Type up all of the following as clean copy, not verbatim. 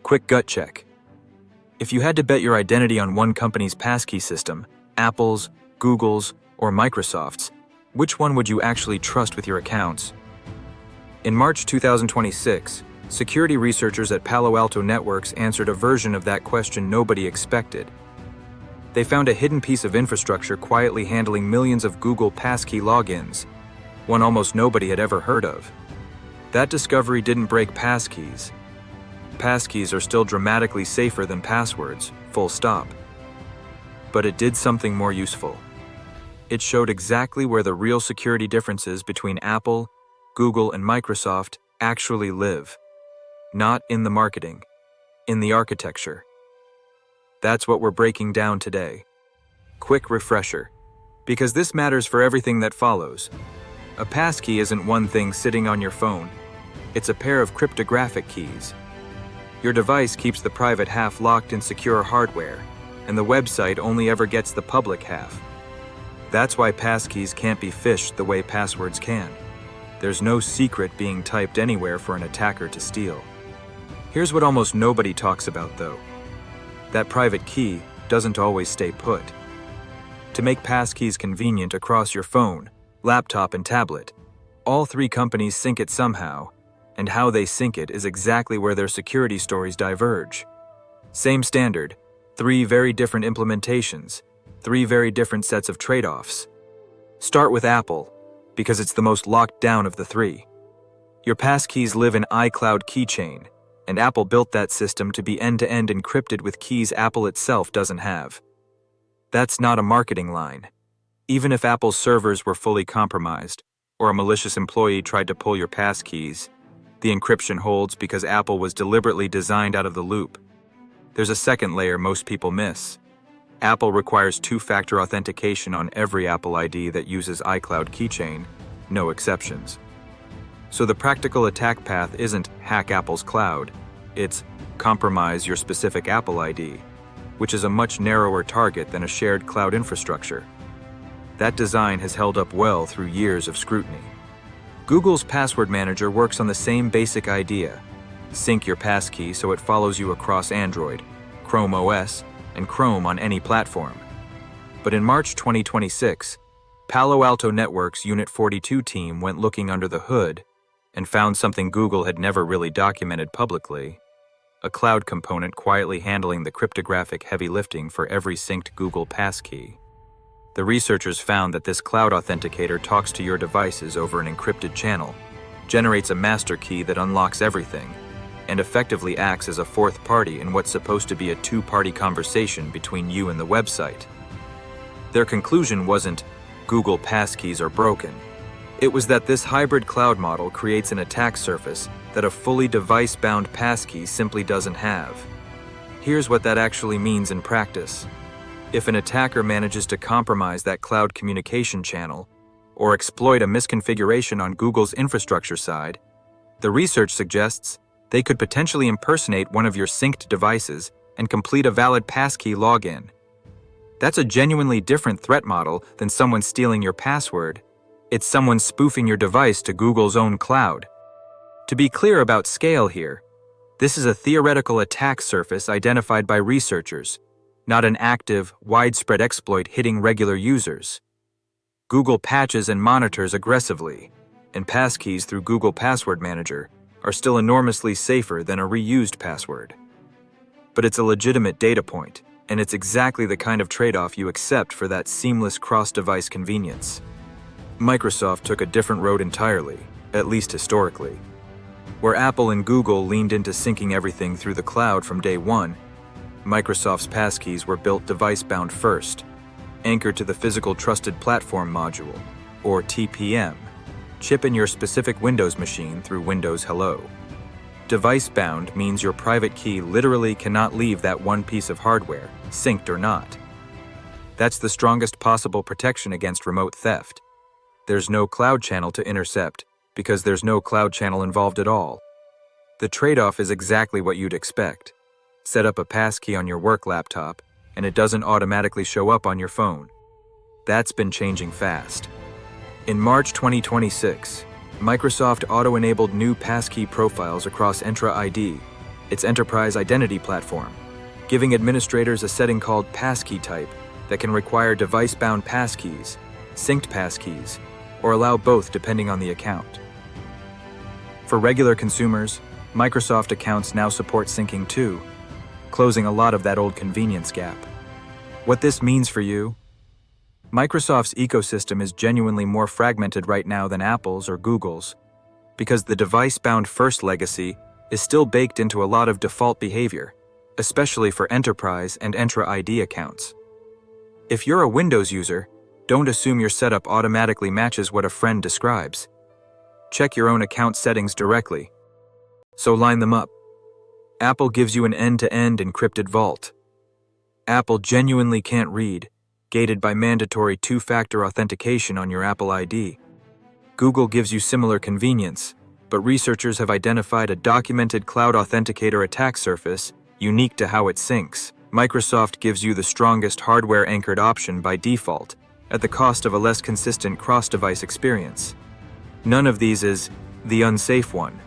Quick gut check. If you had to bet your identity on one company's passkey system, Apple's, Google's, or Microsoft's, which one would you actually trust with your accounts? In March 2026, security researchers at Palo Alto Networks answered a version of that question nobody expected. They found a hidden piece of infrastructure quietly handling millions of Google passkey logins, one almost nobody had ever heard of. That discovery didn't break passkeys. Passkeys are still dramatically safer than passwords, full stop. But it did something more useful. It showed exactly where the real security differences between Apple, Google, and Microsoft actually live. Not in the marketing, in the architecture. That's what we're breaking down today. Quick refresher, because this matters for everything that follows. A passkey isn't one thing sitting on your phone. It's a pair of cryptographic keys. Your device keeps the private half locked in secure hardware, and the website only ever gets the public half. That's why passkeys can't be phished the way passwords can. There's no secret being typed anywhere for an attacker to steal. Here's what almost nobody talks about though. That private key doesn't always stay put. To make passkeys convenient across your phone, laptop, and tablet, all three companies sync it somehow, and how they sync it is exactly where their security stories diverge. Same standard, three very different implementations, three very different sets of trade-offs. Start with Apple, because it's the most locked down of the three. Your passkeys live in iCloud Keychain, and Apple built that system to be end-to-end encrypted with keys Apple itself doesn't have. That's not a marketing line. Even if Apple's servers were fully compromised, or a malicious employee tried to pull your passkeys, the encryption holds because Apple was deliberately designed out of the loop. There's a second layer most people miss. Apple requires two-factor authentication on every Apple ID that uses iCloud Keychain, no exceptions. So the practical attack path isn't hack Apple's cloud, it's compromise your specific Apple ID, which is a much narrower target than a shared cloud infrastructure. That design has held up well through years of scrutiny. Google's password manager works on the same basic idea. Sync your passkey so it follows you across Android, Chrome OS, and Chrome on any platform. But in March 2026, Palo Alto Networks Unit 42 team went looking under the hood and found something Google had never really documented publicly: a cloud component quietly handling the cryptographic heavy lifting for every synced Google passkey. The researchers found that this cloud authenticator talks to your devices over an encrypted channel, generates a master key that unlocks everything, and effectively acts as a fourth party in what's supposed to be a two-party conversation between you and the website. Their conclusion wasn't, Google passkeys are broken. It was that this hybrid cloud model creates an attack surface that a fully device-bound passkey simply doesn't have. Here's what that actually means in practice. If an attacker manages to compromise that cloud communication channel, or exploit a misconfiguration on Google's infrastructure side, the research suggests they could potentially impersonate one of your synced devices and complete a valid passkey login. That's a genuinely different threat model than someone stealing your password. It's someone spoofing your device to Google's own cloud. To be clear about scale here, this is a theoretical attack surface identified by researchers, not an active, widespread exploit hitting regular users. Google patches and monitors aggressively, and passkeys through Google Password Manager are still enormously safer than a reused password. But it's a legitimate data point, and it's exactly the kind of trade-off you accept for that seamless cross-device convenience. Microsoft took a different road entirely, at least historically. Where Apple and Google leaned into syncing everything through the cloud from day one, Microsoft's passkeys were built device-bound first, anchored to the Physical Trusted Platform Module, or TPM, chip in your specific Windows machine through Windows Hello. Device-bound means your private key literally cannot leave that one piece of hardware, synced or not. That's the strongest possible protection against remote theft. There's no cloud channel to intercept, because there's no cloud channel involved at all. The trade-off is exactly what you'd expect. Set up a passkey on your work laptop, and it doesn't automatically show up on your phone. That's been changing fast. In March 2026, Microsoft auto-enabled new passkey profiles across Entra ID, its enterprise identity platform, giving administrators a setting called passkey type that can require device-bound passkeys, synced passkeys, or allow both depending on the account. For regular consumers, Microsoft accounts now support syncing too, closing a lot of that old convenience gap. What this means for you? Microsoft's ecosystem is genuinely more fragmented right now than Apple's or Google's, because the device-bound first legacy is still baked into a lot of default behavior, especially for enterprise and Entra ID accounts. If you're a Windows user, don't assume your setup automatically matches what a friend describes. Check your own account settings directly. So line them up. Apple gives you an end-to-end encrypted vault. Apple genuinely can't read, gated by mandatory two-factor authentication on your Apple ID. Google gives you similar convenience, but researchers have identified a documented cloud authenticator attack surface unique to how it syncs. Microsoft gives you the strongest hardware-anchored option by default, at the cost of a less consistent cross-device experience. None of these is the unsafe one.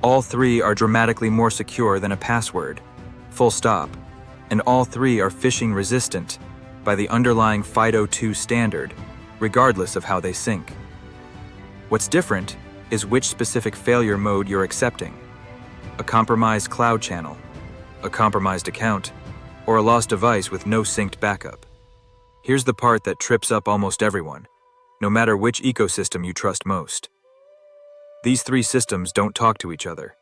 All three are dramatically more secure than a password, full stop, and all three are phishing resistant by the underlying FIDO2 standard, regardless of how they sync. What's different is which specific failure mode you're accepting: a compromised cloud channel, a compromised account, or a lost device with no synced backup. Here's the part that trips up almost everyone, no matter which ecosystem you trust most. These three systems don't talk to each other.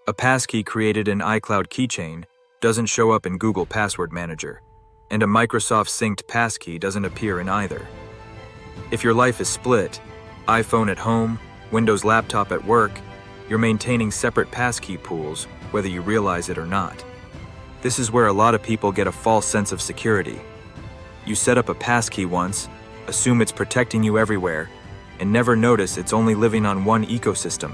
A passkey created in iCloud Keychain doesn't show up in Google Password Manager, and a Microsoft synced passkey doesn't appear in either. If your life is split, iPhone at home, Windows laptop at work, you're maintaining separate passkey pools, whether you realize it or not. This is where a lot of people get a false sense of security. You set up a passkey once, assume it's protecting you everywhere, and never notice it's only living on one ecosystem.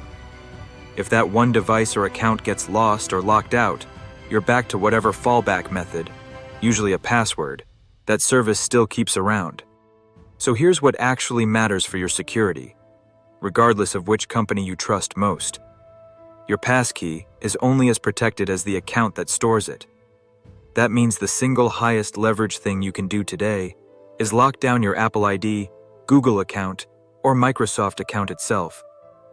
If that one device or account gets lost or locked out, you're back to whatever fallback method, usually a password, that service still keeps around. So here's what actually matters for your security, regardless of which company you trust most. Your passkey is only as protected as the account that stores it. That means the single highest leverage thing you can do today is lock down your Apple ID, Google account, or Microsoft account itself,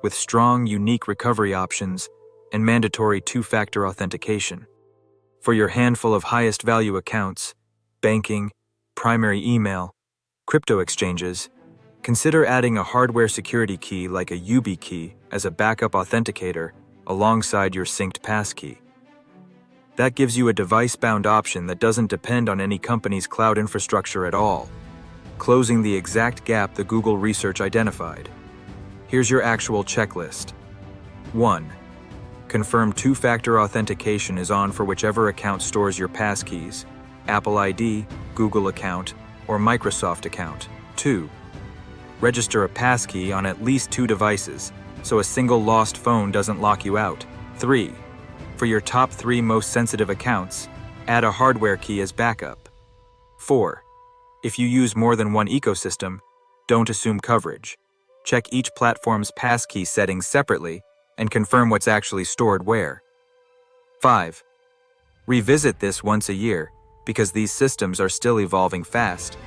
with strong, unique recovery options and mandatory two-factor authentication. For your handful of highest value accounts, banking, primary email, crypto exchanges, consider adding a hardware security key like a YubiKey as a backup authenticator alongside your synced passkey. That gives you a device-bound option that doesn't depend on any company's cloud infrastructure at all, closing the exact gap the Google research identified. Here's your actual checklist. 1. Confirm two-factor authentication is on for whichever account stores your passkeys: Apple ID, Google account, or Microsoft account. 2. Register a passkey on at least 2 devices, so a single lost phone doesn't lock you out. 3. For your top 3 most sensitive accounts, add a hardware key as backup. 4. If you use more than one ecosystem, don't assume coverage. Check each platform's passkey settings separately and confirm what's actually stored where. 5. Revisit this once a year, because these systems are still evolving fast,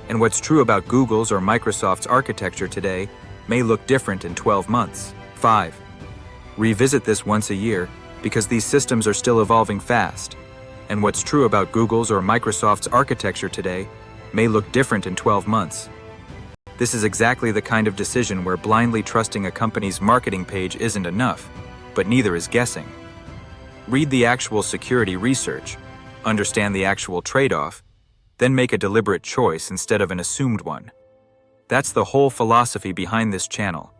and what's true about Google's or Microsoft's architecture today may look different in 12 months. 5. Revisit this once a year, because these systems are still evolving fast, and what's true about Google's or Microsoft's architecture today may look different in 12 months. This is exactly the kind of decision where blindly trusting a company's marketing page isn't enough, but neither is guessing. Read the actual security research, understand the actual trade-off, then make a deliberate choice instead of an assumed one. That's the whole philosophy behind this channel.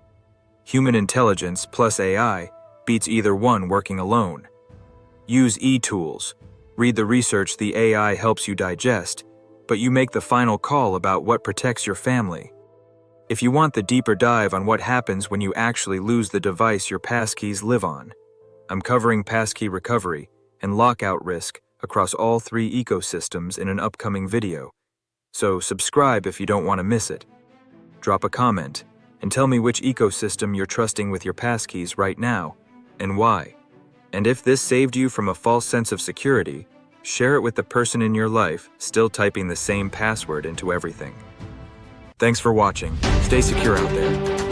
Human intelligence plus AI beats either one working alone. Use e-tools. Read the research the AI helps you digest, but you make the final call about what protects your family. If you want the deeper dive on what happens when you actually lose the device your passkeys live on, I'm covering passkey recovery and lockout risk across all 3 ecosystems in an upcoming video, so subscribe if you don't want to miss it. Drop a comment and tell me which ecosystem you're trusting with your passkeys right now and why. And if this saved you from a false sense of security, share it with the person in your life still typing the same password into everything. Thanks for watching. Stay secure out there.